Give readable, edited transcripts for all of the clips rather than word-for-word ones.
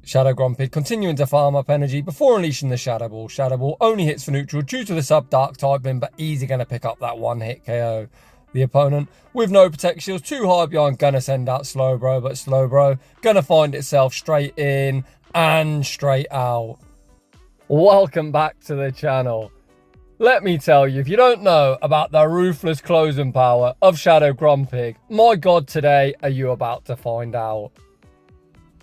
Shadow Grumpig continuing to farm up energy before unleashing the Shadow Ball. Shadow Ball only hits for neutral due to the sub-dark typing, but easy going to pick up that one-hit KO. The opponent, with no protect shields, too high behind, going to send out Slowbro, but Slowbro going to find itself straight in and straight out. Welcome back to the channel. Let me tell you, if you don't know about the ruthless closing power of Shadow Grumpig, my god, today are you about to find out.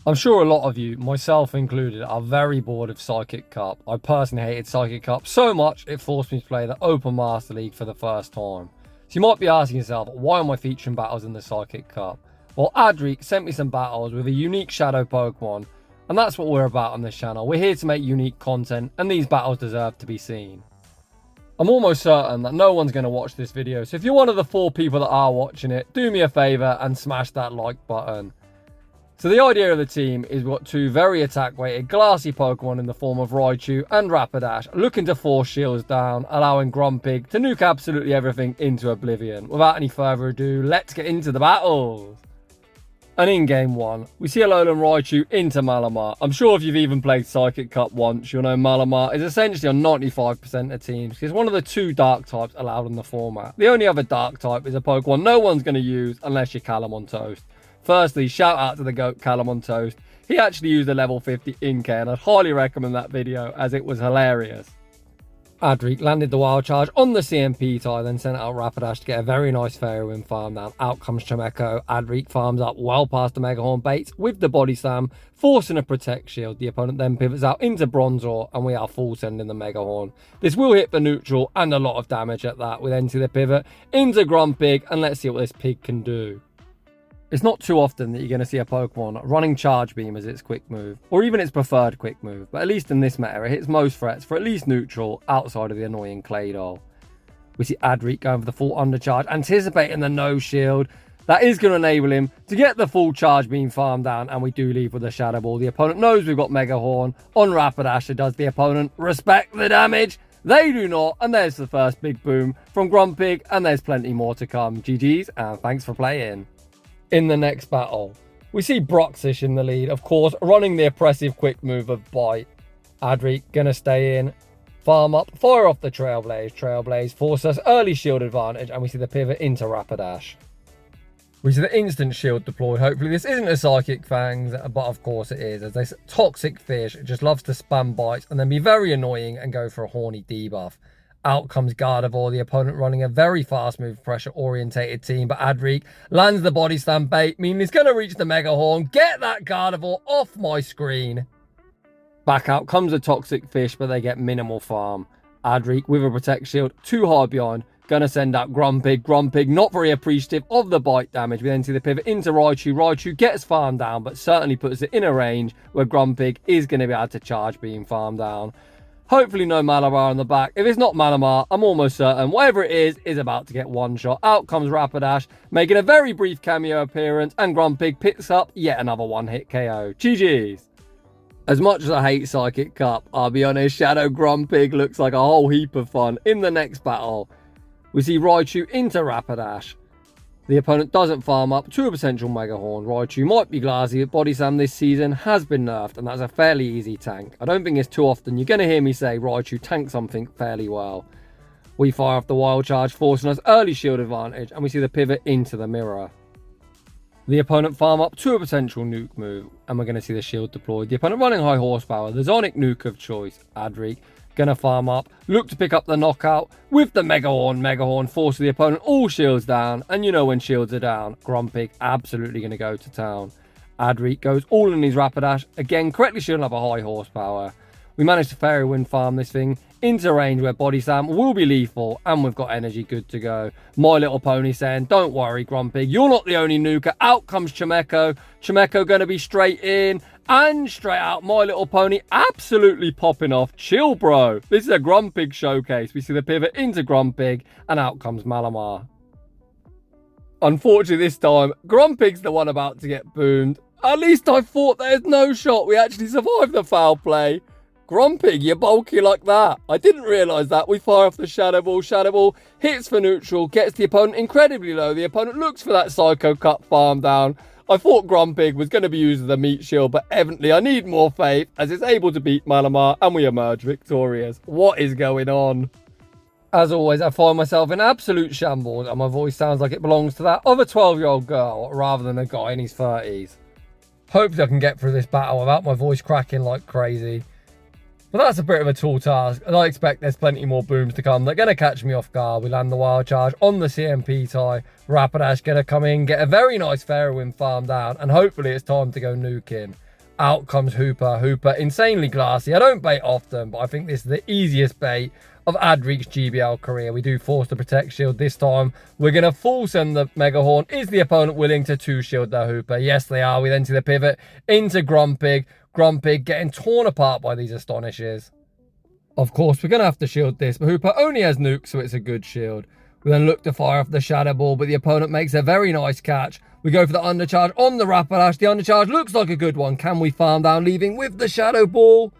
I'm sure a lot of you, myself included, are very bored of Psychic Cup. I personally hated Psychic Cup so much it forced me to play the Open Master League for the first time. So you might be asking yourself, why am I featuring battles in the Psychic Cup? Well, Adric sent me some battles with a unique Shadow Pokemon, and that's what we're about on this channel. We're here to make unique content, and these battles deserve to be seen. I'm almost certain that no one's going to watch this video, so if you're one of the 4 people that are watching it, do me a favour and smash that like button. So the idea of the team is we've got 2 very attack-weighted glassy Pokemon in the form of Riachu and Rapadash, looking to force shields down, allowing Grumpig to nuke absolutely everything into oblivion. Without any further ado, let's get into the battles. And in game 1, we see Alolan Raichu into Malamar. I'm sure if you've even played Psychic Cup once, you'll know Malamar is essentially on 95% of teams. It's one of the 2 dark types allowed in the format. The only other dark type is a Pokemon no one's going to use unless you're Callum on Toast. Firstly, shout out to the GOAT Callum on Toast. He actually used a level 50 Inkay, and I'd highly recommend that video as it was hilarious. Adric landed the Wild Charge on the CMP tie, then sent out Rapadash to get a very nice Fairy Wind farm down. Out comes Chimecho. Adric farms up well past the Mega Horn baits with the Body Slam, forcing a Protect Shield. The opponent then pivots out into Bronzor, and we are full sending the Mega Horn. This will hit for neutral and a lot of damage at that. We then see the pivot into Grumpig, and let's see what this pig can do. It's not too often that you're going to see a Pokemon running Charge Beam as its quick move, or even its preferred quick move, but at least in this meta it hits most threats for at least neutral outside of the annoying Claydol. We see Adric going for the full undercharge, anticipating the no shield. That is going to enable him to get the full Charge Beam farm down, and we do leave with a Shadow Ball. The opponent knows we've got Mega Horn on Rapadash, so does the opponent respect the damage? They do not, and there's the first big boom from Grumpig, and there's plenty more to come. GG's, and thanks for playing. In the next battle, we see Broxish in the lead, of course, running the oppressive quick move of Bite. Adric gonna stay in, farm up, fire off the Trailblaze. Trailblaze force us early shield advantage, and we see the pivot into Rapadash. We see the instant shield deployed. Hopefully this isn't a Psychic Fangs, but of course it is, as this toxic fish just loves to spam bites and then be very annoying and go for a horny debuff. Out comes Gardevoir, the opponent running a very fast move, pressure orientated team, but Adric lands the Body Slam bait, meaning he's going to reach the Mega Horn. Get that Gardevoir off my screen. Back out comes a Toxic Fish, but they get minimal farm. Adric with a Protect Shield, too hard behind, going to send out Grumpig. Grumpig not very appreciative of the bite damage. We then see the pivot into Raichu. Raichu gets farm down, but certainly puts it in a range where Grumpig is going to be able to Charge Beam farm down. Hopefully no Malamar on the back. If it's not Malamar, I'm almost certain whatever it is about to get one shot. Out comes Rapadash, making a very brief cameo appearance, and Grumpig picks up yet another one-hit KO. GG's. As much as I hate Psychic Cup, I'll be honest, Shadow Grumpig looks like a whole heap of fun. In the next battle, we see Raichu into Rapadash. The opponent doesn't farm up to a potential Mega Horn. Raichu might be glassy, but Body Slam this season has been nerfed, and that's a fairly easy tank. I don't think it's too often you're going to hear me say Raichu tanks something fairly well. We fire off the Wild Charge, forcing us early shield advantage, and we see the pivot into the mirror. The opponent farm up to a potential nuke move, and we're going to see the shield deployed. The opponent running high horsepower, the Sonic nuke of choice, Adric. Gonna farm up, look to pick up the knockout with the Mega Horn forces the opponent all shields down, and you know when shields are down, Grumpig absolutely gonna go to town. Adric goes all in his Rapadash, again correctly shielding up a high horsepower. We managed to Fairy Wind farm this thing into range where Body Slam will be lethal, and we've got energy good to go. My Little Pony saying, don't worry Grumpig, you're not the only nuker. Out comes Chimecho. Chimecho gonna be straight in and straight out. My Little Pony absolutely popping off. Chill, bro. This is a Grumpig showcase. We see the pivot into Grumpig, and out comes Malamar. Unfortunately this time, Grumpig's the one about to get boomed. At least I thought there's no shot we actually survived the foul play. Grumpig, you're bulky like that. I didn't realise that. We fire off the Shadow Ball. Shadow Ball hits for neutral, gets the opponent incredibly low. The opponent looks for that Psycho Cut farm down. I thought Grumpig was going to be used as a meat shield, but evidently I need more faith as it's able to beat Malamar and we emerge victorious. What is going on? As always, I find myself in absolute shambles and my voice sounds like it belongs to that of a 12-year-old girl rather than a guy in his 30s. Hopefully I can get through this battle without my voice cracking like crazy. But that's a bit of a tall task, and I expect there's plenty more booms to come. They're going to catch me off guard. We land the wild charge on the CMP tie. Rapadash going to come in, get a very nice fairy wind farm down, and hopefully it's time to go nuking. Out comes Hooper. Hooper, insanely glassy. I don't bait often, but I think this is the easiest bait of Adric's GBL career. We do force the protect shield this time. We're going to full send the Mega Horn. Is the opponent willing to two-shield their Hooper? Yes, they are. We then see the pivot into Grumpig. Grumpig getting torn apart by these Astonishes. Of course, we're going to have to shield this, but Hooper only has nukes, so it's a good shield. We then look to fire off the Shadow Ball, but the opponent makes a very nice catch. We go for the undercharge on the Rapadash. The undercharge looks like a good one. Can we farm down, leaving with the Shadow Ball?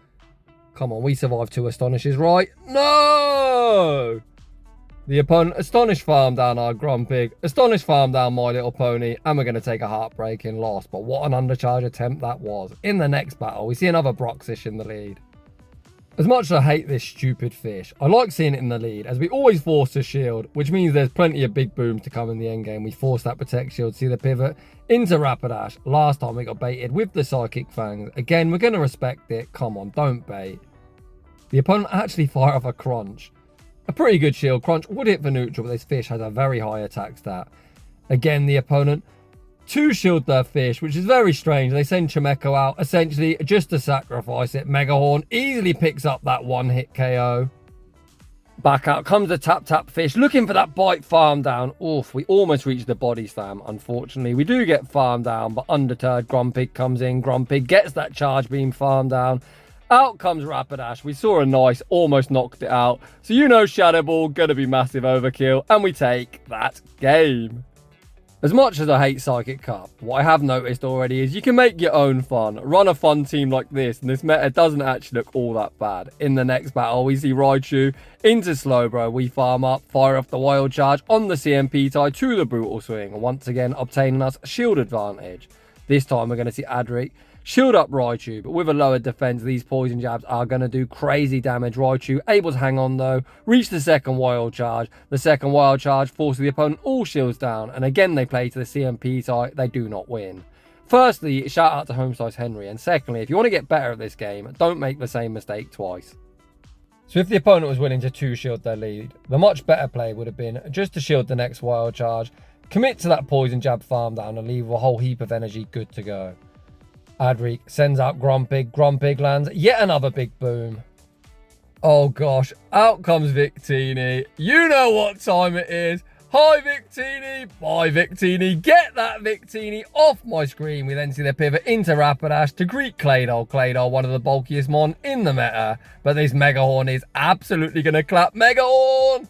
Come on, we survived 2 Astonishes, right? No! The opponent Astonish farm down our Grumpig, Astonish farm down My Little Pony, and we're going to take a heartbreaking loss. But what an undercharge attempt that was. In the next battle, we see another Broxish in the lead. As much as I hate this stupid fish, I like seeing it in the lead, as we always force a shield, which means there's plenty of big booms to come in the endgame. We force that protect shield, see the pivot into Rapadash. Last time we got baited with the Psychic Fangs. Again, we're going to respect it. Come on, don't bait. The opponent actually fire off a Crunch. A pretty good shield. Crunch would hit for neutral, but this fish has a very high attack stat. Again, the opponent two-shield their fish, which is very strange. They send Chimecho out, essentially, just to sacrifice it. Mega Horn easily picks up that one-hit KO. Back out comes the tap-tap fish, looking for that bite farm down. Oof, we almost reached the body slam, unfortunately. We do get farm down, but undeterred, Grumpig comes in. Grumpig gets that charge beam farm down. Out comes Rapadash. We saw a nice, almost knocked it out. So you know Shadow Ball, gonna be massive overkill, and we take that game. As much as I hate Psychic Cup, what I have noticed already is you can make your own fun. Run a fun team like this, and this meta doesn't actually look all that bad. In the next battle, we see Riachu into Slowbro. We farm up, fire off the wild charge on the CMP tie to the brutal swing, once again obtaining us shield advantage. This time we're going to see Adric shield up Riachu, but with a lower defense, these poison jabs are going to do crazy damage. Riachu able to hang on though, reach the second wild charge. The second wild charge forces the opponent all shields down, and again they play to the CMP side. They do not win. Firstly, shout out to Homesize Henry, and secondly, if you want to get better at this game, don't make the same mistake twice. So if the opponent was willing to two-shield their lead, the much better play would have been just to shield the next wild charge, commit to that poison jab farm down, and leave a whole heap of energy good to go. Adric sends out Grumpig. Grumpig lands yet another big boom. Oh gosh, out comes Victini. You know what time it is. Hi Victini, bye Victini. Get that Victini off my screen. We then see the pivot into Rapadash to greet Claydol. Claydol, one of the bulkiest mon in the meta. But this Mega Horn is absolutely going to clap. Mega Horn!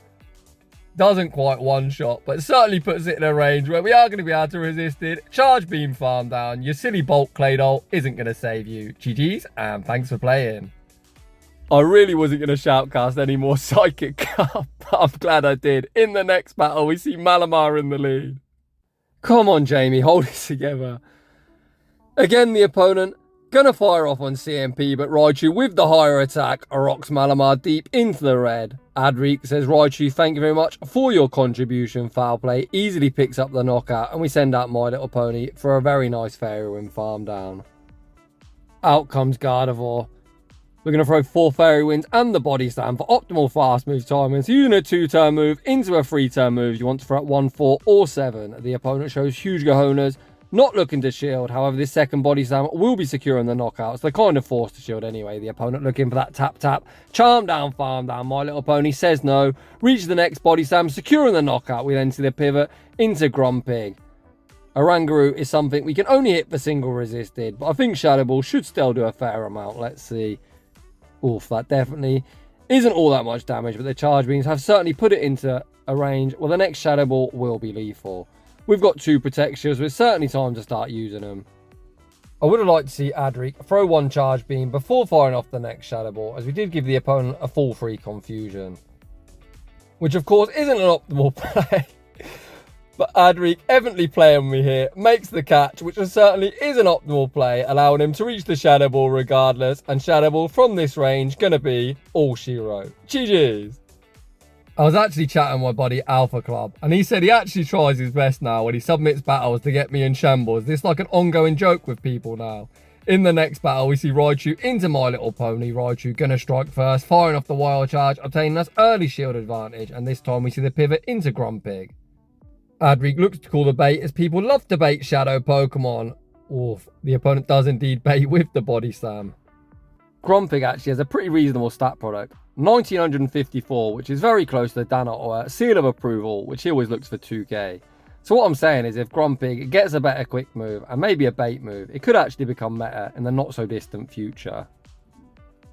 Doesn't quite one-shot, but certainly puts it in a range where we are going to be able to resist it. Charge beam farm down. Your silly bulk Claydol isn't going to save you. GG's, and thanks for playing. I really wasn't going to shoutcast any more Psychic Cup, but I'm glad I did. In the next battle, we see Malamar in the lead. Come on, Jamie, hold it together. Again, the opponent gonna fire off on CMP, but Riachu with the higher attack rocks Malamar deep into the red. Adric says, Riachu, thank you very much for your contribution. Foul play easily picks up the knockout, and we send out My Little Pony for a very nice fairy wind farm down. Out comes Gardevoir. We're going to throw 4 fairy winds and the body slam for optimal fast move timing. So using a 2-turn move into a 3-turn move, you want to throw at 1, 4 or 7. The opponent shows huge cojones, not looking to shield. However, this second body slam will be securing the knockout, so they're kind of forced to shield anyway. The opponent looking for that tap. Charm down, farm down. My Little Pony says no. Reach the next body slam, securing the knockout. We then see the pivot into Grumpig. Oranguru is something we can only hit for single resisted, but I think Shadow Ball should still do a fair amount. Let's see. Oof, that definitely isn't all that much damage, but the charge beams have certainly put it into a range. Well, the next Shadow Ball will be lethal. We've got 2 protect shields, so it's certainly time to start using them. I would have liked to see Adric throw 1 charge beam before firing off the next Shadow Ball, as we did give the opponent a full free confusion. Which, of course, isn't an optimal play. But Adric evidently playing me here, makes the catch, which certainly is an optimal play, allowing him to reach the Shadow Ball regardless, and Shadow Ball from this range gonna be all she wrote. GG's. I was actually chatting with my buddy Alpha Club, and he said he actually tries his best now when he submits battles to get me in shambles. This is like an ongoing joke with people now. In the next battle, we see Riachu into My Little Pony. Riachu gonna strike first, firing off the wild charge, obtaining us early shield advantage, and this time we see the pivot into Grumpig. Adric looks to call the bait as people love to bait shadow Pokemon. Oof, the opponent does indeed bait with the body slam. Grumpig actually has a pretty reasonable stat product, 1954, which is very close to the Danot seal of approval, which he always looks for 2k. So what I'm saying is if Grumpig gets a better quick move and maybe a bait move, it could actually become meta in the not so distant future.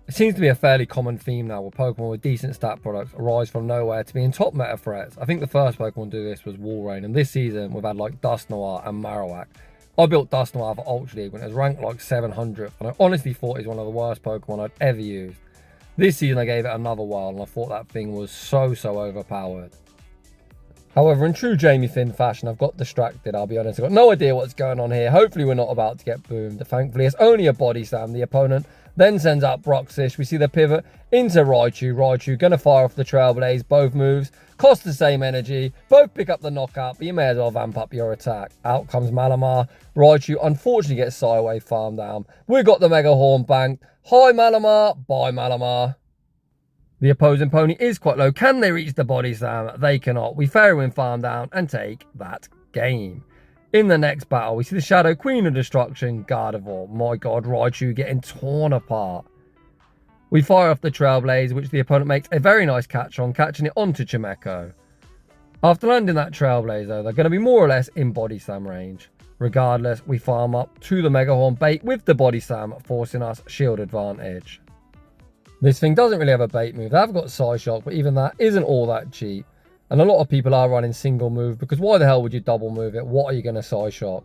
It seems to be a fairly common theme now where Pokemon with decent stat products arise from nowhere to being top meta threats. I think the first Pokemon to do this was Walrein, and this season we've had like Dusknoir and Marowak. I built Dusknoir for Ultra League when it was ranked like 700th, and I honestly thought it was one of the worst Pokemon I'd ever used. This season I gave it another whirl and I thought that thing was so overpowered. However, in true Jamie Finn fashion, I've got distracted, I'll be honest. I've got no idea what's going on here. Hopefully we're not about to get boomed. Thankfully, it's only a body slam. The opponent then sends out Broxish. We see the pivot into Raichu. Raichu going to fire off the Trailblaze. Both moves cost the same energy. Both pick up the knockout, but you may as well vamp up your attack. Out comes Malamar. Raichu unfortunately gets Sideway farm down. We've got the Mega Horn banked. Hi Malamar, bye Malamar. The opposing pony is quite low. Can they reach the body slam? They cannot. We Fairywind farm down and take that game. In the next battle, we see the Shadow Queen of Destruction, Gardevoir. My god, Raichu getting torn apart. We fire off the Trailblaze, which the opponent makes a very nice catch on, catching it onto Chimecho. After landing that Trailblaze, though, they're going to be more or less in body slam range. Regardless, we farm up to the Mega Horn bait with the body slam, forcing us shield advantage. This thing doesn't really have a bait move. They have got Side Shock, but even that isn't all that cheap. And a lot of people are running single move because why the hell would you double move it? What are you going to Side Shock?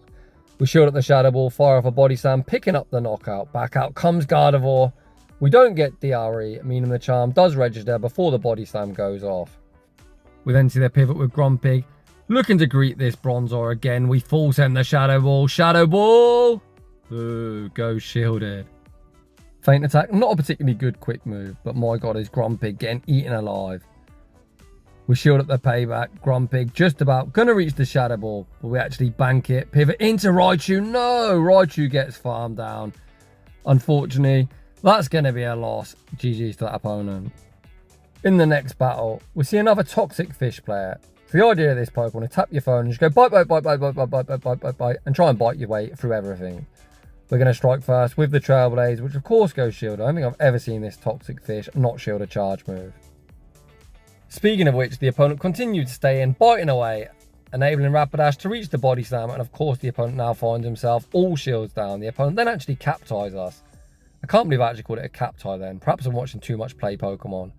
We shield up the Shadow Ball, fire off a body slam, picking up the knockout. Back out comes Gardevoir. We don't get DRE, meaning the charm does register before the body slam goes off. We then see the pivot with Grumpig. Looking to greet this Bronzor again. We full send the Shadow Ball. Shadow Ball! Ooh, go shielded. Feint attack, not a particularly good quick move, but my god is Grumpig getting eaten alive. We shield up the payback. Grumpig just about going to reach the Shadow Ball, but we actually bank it. Pivot into Raichu. No! Raichu gets farmed down. Unfortunately, that's going to be a loss. GG's to that opponent. In the next battle, we see another Toxic Fish player. So the idea of this Pokemon is tap your phone and just go bite, and try and bite your way through everything. We're going to strike first with the Trailblaze, which of course goes shield. I don't think I've ever seen this Toxic Fish not shield a charge move. Speaking of which, the opponent continued to stay in, biting away, enabling Rapadash to reach the body slam, and of course the opponent now finds himself all shields down. The opponent then actually cap-ties us. I can't believe I actually called it a cap-tie then. Perhaps I'm watching too much play Pokemon.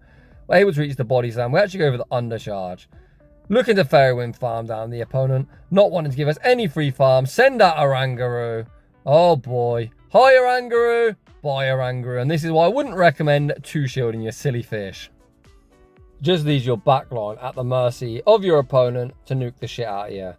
We're able to reach the body slam. We actually go over the undercharge. Looking to Fairywind farm down. The opponent not wanting to give us any free farm. Send out Oranguru. Oh boy. Hi Oranguru. Bye Oranguru. And this is why I wouldn't recommend two shielding your silly fish. Just leaves your backline at the mercy of your opponent to nuke the shit out of you.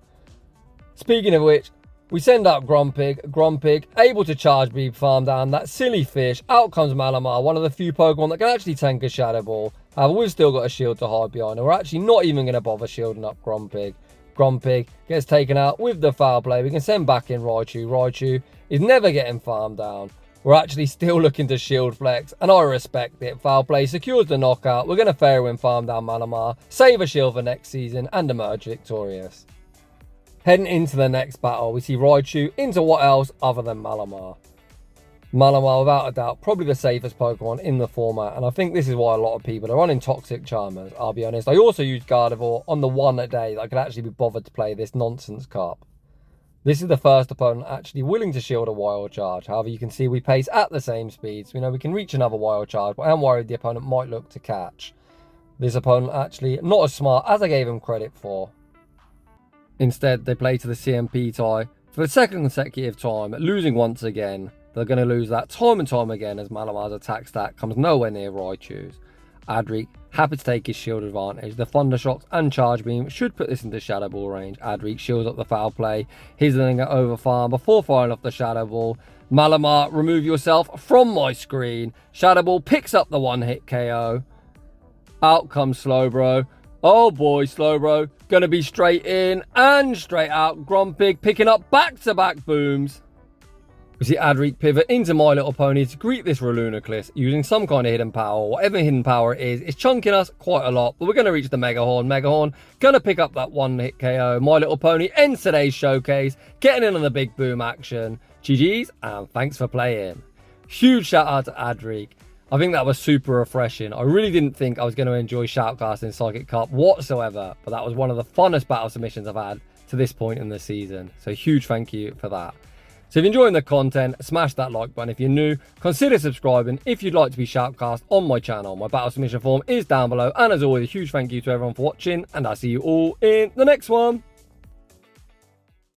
Speaking of which, we send out Grumpig. Grumpig able to charge beam farm down that silly fish. Out comes Malamar, one of the few Pokemon that can actually tank a Shadow Ball. However, we've still got a shield to hide behind, and we're actually not even going to bother shielding up Grumpig. Grumpig gets taken out with the foul play. We can send back in Raichu. Raichu is never getting farmed down. We're actually still looking to shield flex, and I respect it. Foul play secures the knockout. We're going to Fairywind farm down Malamar, save a shield for next season, and emerge victorious. Heading into the next battle, we see Raichu into what else other than Malamar. Malamar, without a doubt, probably the safest Pokemon in the format, and I think this is why a lot of people are running Toxic Charmers, I'll be honest. I also used Gardevoir on the one a day that I could actually be bothered to play this nonsense cup. This is the first opponent actually willing to shield a Wild Charge. However, you can see we pace at the same speed, so we know we can reach another Wild Charge, but I am worried the opponent might look to catch. This opponent actually not as smart as I gave him credit for. Instead, they play to the CMP tie for the second consecutive time, losing once again. They're going to lose that time and time again as Malamar's attack stat comes nowhere near Raichu's. Adric, happy to take his shield advantage. The Thunder Shocks and Charge Beam should put this into Shadow Ball range. Adric shields up the foul play. He's letting it over farm before firing off the Shadow Ball. Malamar, remove yourself from my screen. Shadow Ball picks up the one-hit KO. Out comes Slowbro. Oh boy, Slowbro. Gonna be straight in and straight out. Grumpig picking up back-to-back booms. We see Adric pivot into My Little Pony to greet this Ralunaclus using some kind of hidden power. Whatever hidden power it is, it's chunking us quite a lot. But we're going to reach the Mega Horn. Mega Horn going to pick up that one-hit KO. My Little Pony ends today's showcase, getting in on the big boom action. GG's and thanks for playing. Huge shout out to Adric. I think that was super refreshing. I really didn't think I was going to enjoy Shoutcasting Psychic Cup whatsoever. But that was one of the funnest battle submissions I've had to this point in the season. So huge thank you for that. So if you're enjoying the content, smash that like button. If you're new, consider subscribing if you'd like to be shoutcast on my channel. My battle submission form is down below. And as always, a huge thank you to everyone for watching. And I'll see you all in the next one.